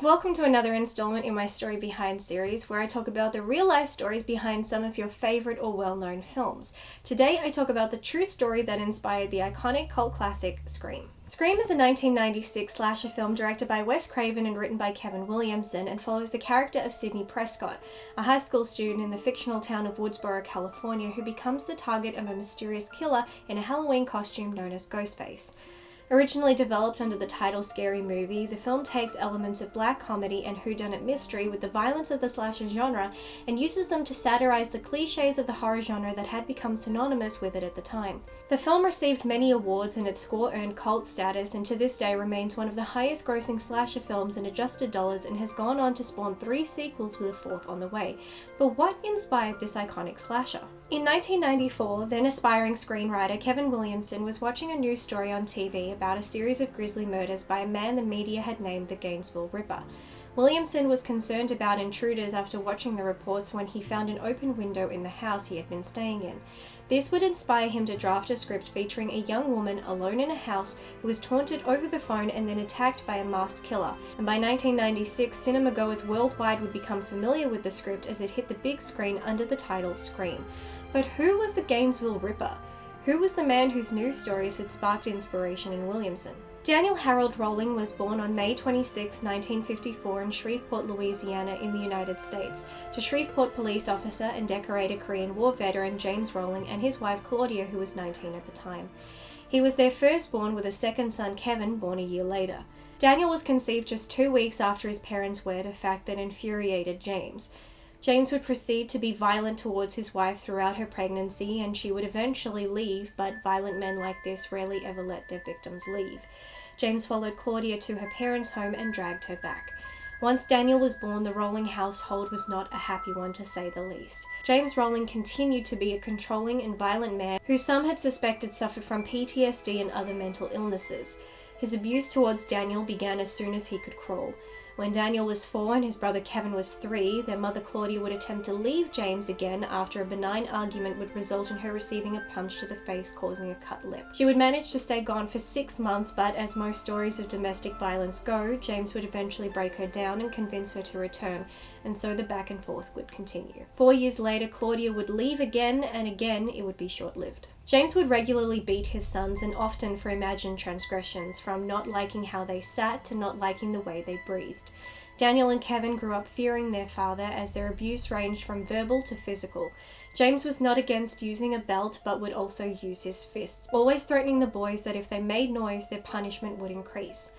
Welcome to another installment in my Story Behind series, where I talk about the real-life stories behind some of your favorite or well-known films. Today I talk about the true story that inspired the iconic cult classic, Scream. Scream is a 1996 slasher film directed by Wes Craven and written by Kevin Williamson, and follows the character of Sidney Prescott, a high school student in the fictional town of Woodsboro, California, who becomes the target of a mysterious killer in a Halloween costume known as Ghostface. Originally developed under the title Scary Movie, the film takes elements of black comedy and whodunit mystery with the violence of the slasher genre and uses them to satirize the cliches of the horror genre that had become synonymous with it at the time. The film received many awards and its score earned cult status, and to this day remains one of the highest grossing slasher films in adjusted dollars, and has gone on to spawn 3 sequels with a 4th on the way. But what inspired this iconic slasher? In 1994, then aspiring screenwriter Kevin Williamson was watching a news story on TV about a series of grisly murders by a man the media had named the Gainesville Ripper. Williamson was concerned about intruders after watching the reports when he found an open window in the house he had been staying in. This would inspire him to draft a script featuring a young woman alone in a house who was taunted over the phone and then attacked by a masked killer. And by 1996, cinemagoers worldwide would become familiar with the script as it hit the big screen under the title Scream. But who was the Gainesville Ripper? Who was the man whose news stories had sparked inspiration in Williamson? Daniel Harold Rowling was born on May 26, 1954 in Shreveport, Louisiana in the United States, to Shreveport police officer and decorated Korean War veteran James Rowling and his wife Claudia, who was 19 at the time. He was their firstborn, with a second son, Kevin, born a year later. Daniel was conceived just 2 weeks after his parents wed, a fact that infuriated James. James would proceed to be violent towards his wife throughout her pregnancy, and she would eventually leave, but violent men like this rarely ever let their victims leave. James followed Claudia to her parents' home and dragged her back. Once Daniel was born, the Rowling household was not a happy one, to say the least. James Rowling continued to be a controlling and violent man who some had suspected suffered from PTSD and other mental illnesses. His abuse towards Daniel began as soon as he could crawl. When Daniel was 4 and his brother Kevin was 3, their mother Claudia would attempt to leave James again after a benign argument would result in her receiving a punch to the face, causing a cut lip. She would manage to stay gone for 6 months, but as most stories of domestic violence go, James would eventually break her down and convince her to return, and so the back and forth would continue. 4 years later, Claudia would leave again, and again it would be short-lived. James would regularly beat his sons, and often for imagined transgressions, from not liking how they sat to not liking the way they breathed. Daniel and Kevin grew up fearing their father, as their abuse ranged from verbal to physical. James was not against using a belt, but would also use his fists, always threatening the boys that if they made noise, their punishment would increase.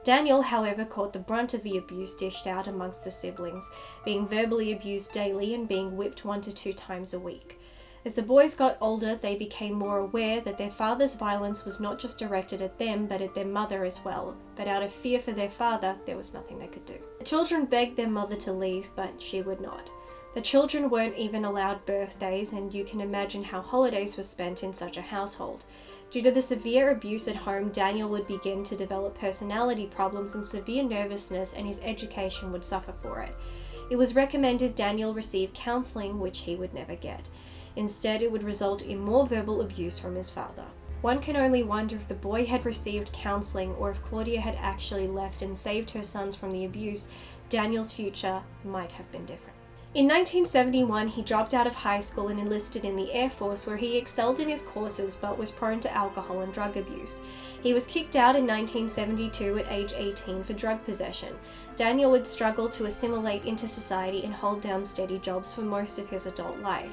Daniel, however, caught the brunt of the abuse dished out amongst the siblings, being verbally abused daily and being whipped 1 to 2 times a week. As the boys got older, they became more aware that their father's violence was not just directed at them, but at their mother as well. But out of fear for their father, there was nothing they could do. The children begged their mother to leave, but she would not. The children weren't even allowed birthdays, and you can imagine how holidays were spent in such a household. Due to the severe abuse at home, Daniel would begin to develop personality problems and severe nervousness, and his education would suffer for it. It was recommended Daniel receive counseling, which he would never get. Instead, it would result in more verbal abuse from his father. One can only wonder if the boy had received counseling, or if Claudia had actually left and saved her sons from the abuse, Daniel's future might have been different. In 1971, he dropped out of high school and enlisted in the Air Force, where he excelled in his courses but was prone to alcohol and drug abuse. He was kicked out in 1972 at age 18 for drug possession. Daniel would struggle to assimilate into society and hold down steady jobs for most of his adult life.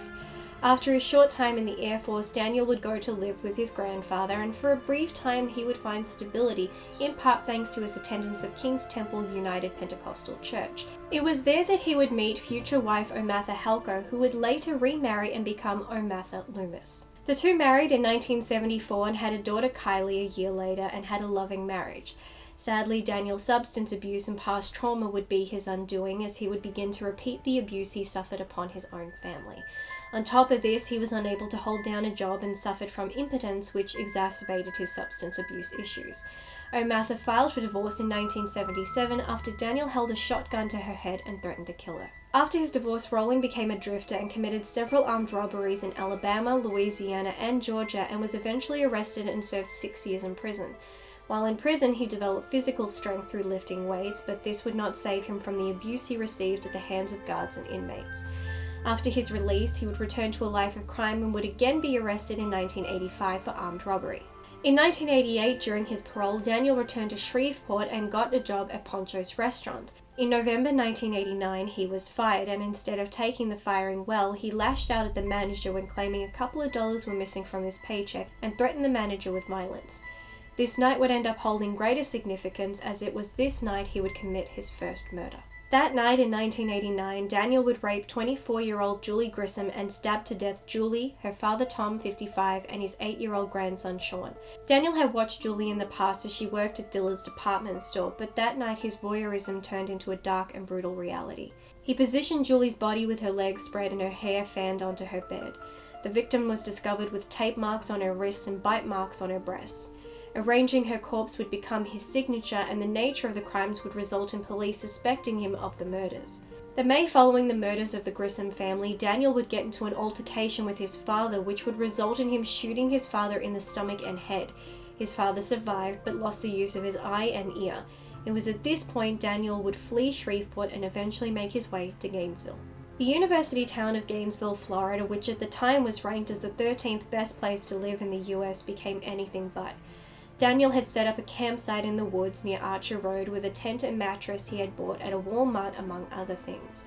After a short time in the Air Force, Daniel would go to live with his grandfather, and for a brief time he would find stability, in part thanks to his attendance of King's Temple United Pentecostal Church. It was there that he would meet future wife Omatha Halko, who would later remarry and become Omatha Loomis. The two married in 1974 and had a daughter, Kylie, a year later, and had a loving marriage. Sadly, Daniel's substance abuse and past trauma would be his undoing, as he would begin to repeat the abuse he suffered upon his own family. On top of this, he was unable to hold down a job and suffered from impotence, which exacerbated his substance abuse issues. Omatha filed for divorce in 1977 after Daniel held a shotgun to her head and threatened to kill her. After his divorce, Rowling became a drifter and committed several armed robberies in Alabama, Louisiana, and Georgia, and was eventually arrested and served 6 years in prison. While in prison, he developed physical strength through lifting weights, but this would not save him from the abuse he received at the hands of guards and inmates. After his release, he would return to a life of crime and would again be arrested in 1985 for armed robbery. In 1988, during his parole, Daniel returned to Shreveport and got a job at Poncho's restaurant. In November 1989, he was fired, and instead of taking the firing well, he lashed out at the manager when claiming a couple of dollars were missing from his paycheck and threatened the manager with violence. This night would end up holding greater significance, as it was this night he would commit his first murder. That night in 1989, Daniel would rape 24-year-old Julie Grissom and stab to death Julie, her father Tom, 55, and his 8-year-old grandson Sean. Daniel had watched Julie in the past as she worked at Dillard's department store, but that night his voyeurism turned into a dark and brutal reality. He positioned Julie's body with her legs spread and her hair fanned onto her bed. The victim was discovered with tape marks on her wrists and bite marks on her breasts. Arranging her corpse would become his signature, and the nature of the crimes would result in police suspecting him of the murders. The May following the murders of the Grissom family, Daniel would get into an altercation with his father, which would result in him shooting his father in the stomach and head. His father survived, but lost the use of his eye and ear. It was at this point Daniel would flee Shreveport and eventually make his way to Gainesville. The university town of Gainesville, Florida, which at the time was ranked as the 13th best place to live in the US, became anything but. Daniel had set up a campsite in the woods near Archer Road with a tent and mattress he had bought at a Walmart, among other things.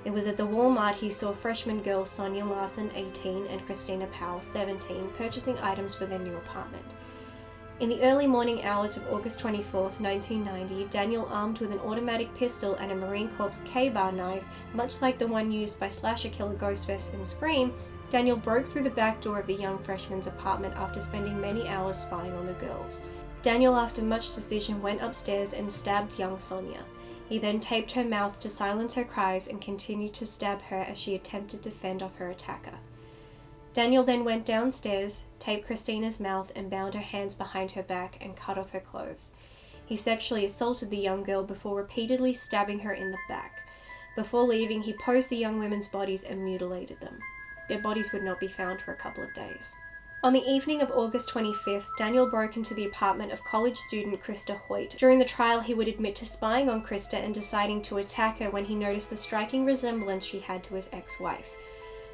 It was at the Walmart he saw freshman girls Sonia Larson, 18, and Christina Powell, 17, purchasing items for their new apartment. In the early morning hours of August 24, 1990, Daniel, armed with an automatic pistol and a Marine Corps K-bar knife, much like the one used by slasher killer Ghostface in Scream, Daniel broke through the back door of the young freshman's apartment after spending many hours spying on the girls. Daniel, after much decision, went upstairs and stabbed young Sonia. He then taped her mouth to silence her cries and continued to stab her as she attempted to fend off her attacker. Daniel then went downstairs, taped Christina's mouth, and bound her hands behind her back and cut off her clothes. He sexually assaulted the young girl before repeatedly stabbing her in the back. Before leaving, he posed the young women's bodies and mutilated them. Their bodies would not be found for a couple of days. On the evening of August 25th, Daniel broke into the apartment of college student Krista Hoyt. During the trial, he would admit to spying on Krista and deciding to attack her when he noticed the striking resemblance she had to his ex-wife.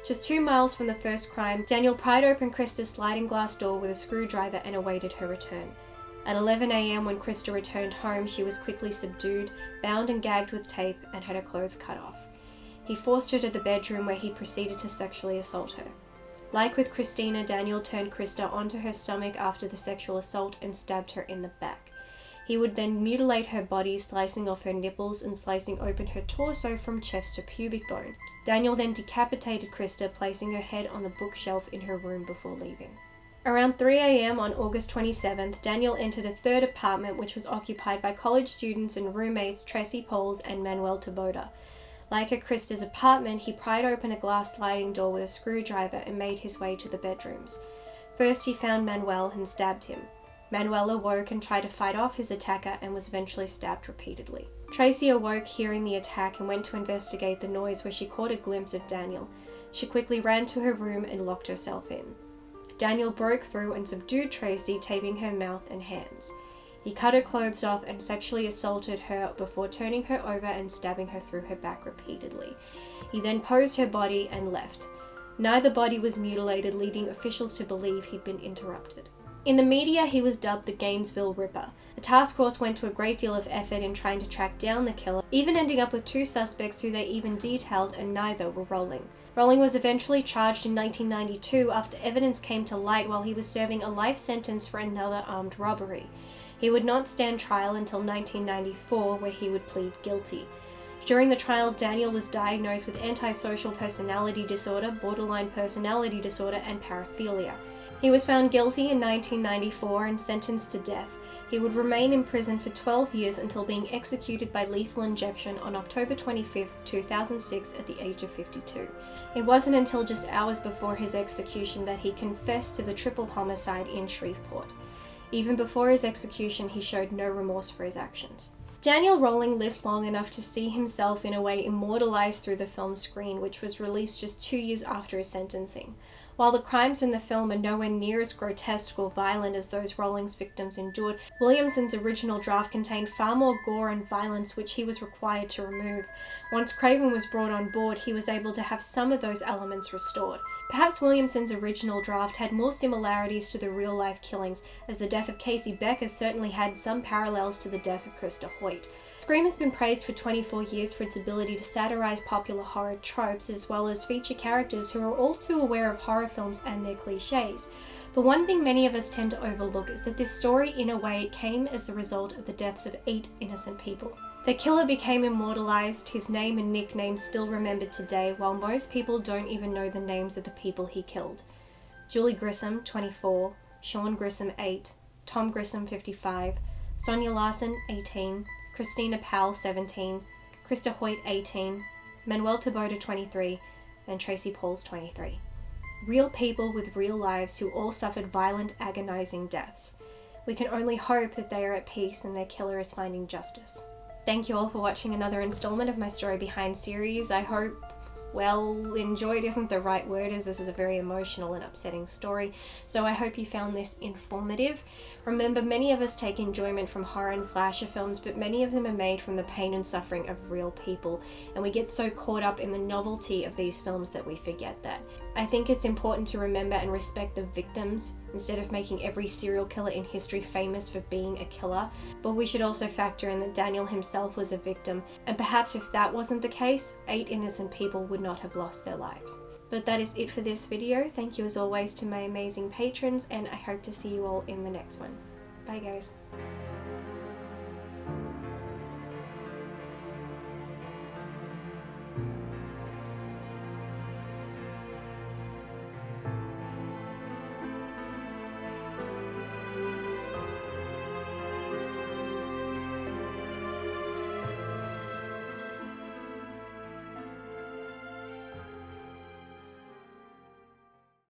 Just 2 miles from the first crime, Daniel pried open Krista's sliding glass door with a screwdriver and awaited her return. At 11 a.m. when Krista returned home, she was quickly subdued, bound and gagged with tape, and had her clothes cut off. He forced her to the bedroom where he proceeded to sexually assault her. Like with Christina, Daniel turned Krista onto her stomach after the sexual assault and stabbed her in the back. He would then mutilate her body, slicing off her nipples and slicing open her torso from chest to pubic bone. Daniel then decapitated Krista, placing her head on the bookshelf in her room before leaving. Around 3 a.m. on August 27th, Daniel entered a third apartment which was occupied by college students and roommates Tracy Poles and Manuel Taboda. Like at Krista's apartment, he pried open a glass sliding door with a screwdriver and made his way to the bedrooms. First, he found Manuel and stabbed him. Manuel awoke and tried to fight off his attacker and was eventually stabbed repeatedly. Tracy awoke hearing the attack and went to investigate the noise, where she caught a glimpse of Daniel. She quickly ran to her room and locked herself in. Daniel broke through and subdued Tracy, taping her mouth and hands. He cut her clothes off and sexually assaulted her before turning her over and stabbing her through her back repeatedly. He then posed her body and left. Neither body was mutilated, leading officials to believe he'd been interrupted. In the media, he was dubbed the Gainesville Ripper. The task force went to a great deal of effort in trying to track down the killer, even ending up with 2 suspects who they even detailed, and neither were Rowling. Rowling was eventually charged in 1992 after evidence came to light while he was serving a life sentence for another armed robbery. He would not stand trial until 1994, where he would plead guilty. During the trial, Daniel was diagnosed with antisocial personality disorder, borderline personality disorder, and paraphilia. He was found guilty in 1994 and sentenced to death. He would remain in prison for 12 years until being executed by lethal injection on October 25, 2006 at the age of 52. It wasn't until just hours before his execution that he confessed to the triple homicide in Shreveport. Even before his execution, he showed no remorse for his actions. Daniel Rowling lived long enough to see himself in a way immortalized through the film Scream, which was released just 2 years after his sentencing. While the crimes in the film are nowhere near as grotesque or violent as those Rowling's victims endured, Williamson's original draft contained far more gore and violence, which he was required to remove. Once Craven was brought on board, he was able to have some of those elements restored. Perhaps Williamson's original draft had more similarities to the real-life killings, as the death of Casey Becker certainly had some parallels to the death of Krista Hoyt. Scream has been praised for 24 years for its ability to satirize popular horror tropes, as well as feature characters who are all too aware of horror films and their cliches. But one thing many of us tend to overlook is that this story, in a way, came as the result of the deaths of 8 innocent people. The killer became immortalized, his name and nickname still remembered today, while most people don't even know the names of the people he killed. Julie Grissom, 24, Sean Grissom, 8, Tom Grissom, 55, Sonia Larson, 18, Christina Powell, 17, Krista Hoyt, 18, Manuel Taboda, 23, and Tracy Pauls, 23. Real people with real lives who all suffered violent, agonizing deaths. We can only hope that they are at peace and their killer is finding justice. Thank you all for watching another installment of my Story Behind series. I hope, well, enjoyed isn't the right word, as this is a very emotional and upsetting story, so I hope you found this informative. Remember, many of us take enjoyment from horror and slasher films, but many of them are made from the pain and suffering of real people, and we get so caught up in the novelty of these films that we forget that. I think it's important to remember and respect the victims, instead of making every serial killer in history famous for being a killer, but we should also factor in that Daniel himself was a victim, and perhaps if that wasn't the case, 8 innocent people would not have lost their lives. But that is it for this video. Thank you as always to my amazing patrons, and I hope to see you all in the next one. Bye guys.